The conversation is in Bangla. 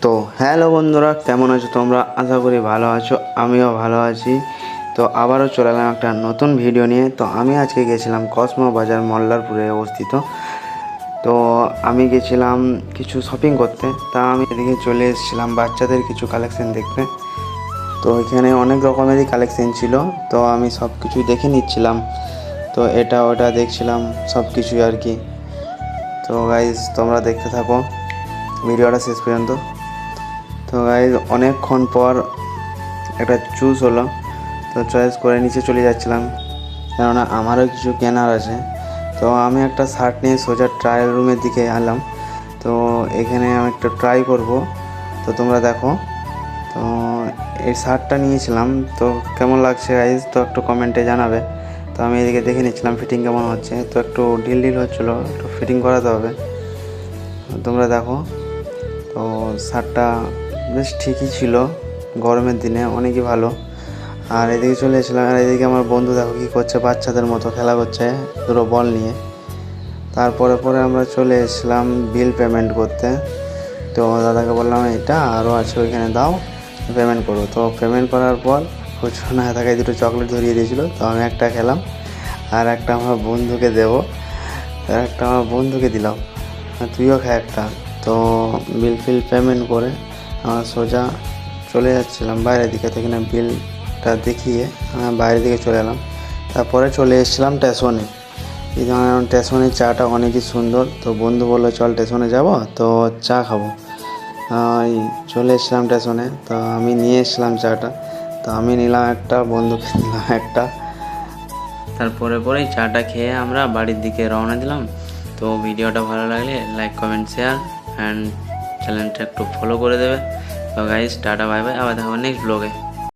তো হ্যালো বন্ধুরা, কেমন আছো তোমরা? আশা করি ভালো আছো, আমিও ভালো আছি। তো আবারও চলে এলাম একটা নতুন ভিডিও নিয়ে। তো আমি আজকে গেছিলাম কসমো বাজার, মল্লারপুরে অবস্থিত। তো আমি গেছিলাম কিছু শপিং করতে। তা আমি এদিকে চলে এসেছিলাম বাচ্চাদের কিছু কালেকশন দেখতে। তো এখানে অনেক রকমেরই কালেকশন ছিল, তো আমি সব কিছুই দেখে নিচ্ছিলাম। তো এটা ওটা দেখছিলাম সব কিছুই আর কি। তো গাইজ তোমরা দেখতে থাকো ভিডিওটা শেষ পর্যন্ত। তো গাইজ অনেকক্ষণ পর একটা চুজ হলো, তো চয়েস করে নিচে চলে যাচ্ছিলাম, কেননা আমারও কিছু কেনার আছে। তো আমি একটা শার্ট নিয়ে সোজা ট্রায়াল রুমের দিকে এলাম। তো এখানে আমি একটা ট্রাই করব, তো তোমরা দেখো। তো এই শার্টটা নিয়েছিলাম, তো কেমন লাগছে গাইজ তো একটু কমেন্টে জানাবে। তো আমি এদিকে দেখে নিচ্ছিলাম ফিটিং কেমন হচ্ছে। তো একটু ঢিল হচ্ছিলো, একটু ফিটিং করাতে হবে, তোমরা দেখো। তো শার্টটা বেশ ঠিকই ছিল, গরমের দিনে অনেকই ভালো। আর এদিকে চলে এসেছিলাম, আর এদিকে আমার বন্ধু দেখো কী করছে, বাচ্চাদের মতো খেলা করছে দুটো বল নিয়ে। তারপরে আমরা চলে এসেছিলাম বিল পেমেন্ট করতে। তো দাদাকে বললাম এটা আরও আছে ওইখানে দাও, পেমেন্ট করো। তো পেমেন্ট করার পর খুচরো না থাকায় দুটো চকলেট ধরিয়ে দিয়েছিলো। তো আমি একটা খেলাম, আর একটা আমার বন্ধুকে দেবো, আর একটা আমার বন্ধুকে দিলাম, তুইও খা একটা। তো বিল পেমেন্ট করে আমার সোজা চলে যাচ্ছিলাম বাইরের দিকে। থেকে না বিলটা দেখিয়ে বাইরের দিকে চলে এলাম। তারপরে চলে এসেছিলাম স্টেশনে। এই ধরনের স্টেশনের চাটা অনেকই সুন্দর। তো বন্ধু বললো চল স্টেশনে যাব, তো চা খাবো। এই চলে এসেছিলাম স্টেশনে। তো আমি নিয়ে এসেছিলাম চাটা, তো আমি নিলাম একটা, বন্ধুকে নিলাম একটা। তারপরেই চাটা খেয়ে আমরা বাড়ির দিকে রওনা দিলাম। তো ভিডিওটা ভালো লাগলে লাইক, কমেন্ট, শেয়ার অ্যান্ড চ্যানেলটা একটু ফলো করে দেবে। তো গাইস টাটা, বাই বাই, আবার দেখা হবে নেক্সট ব্লগে।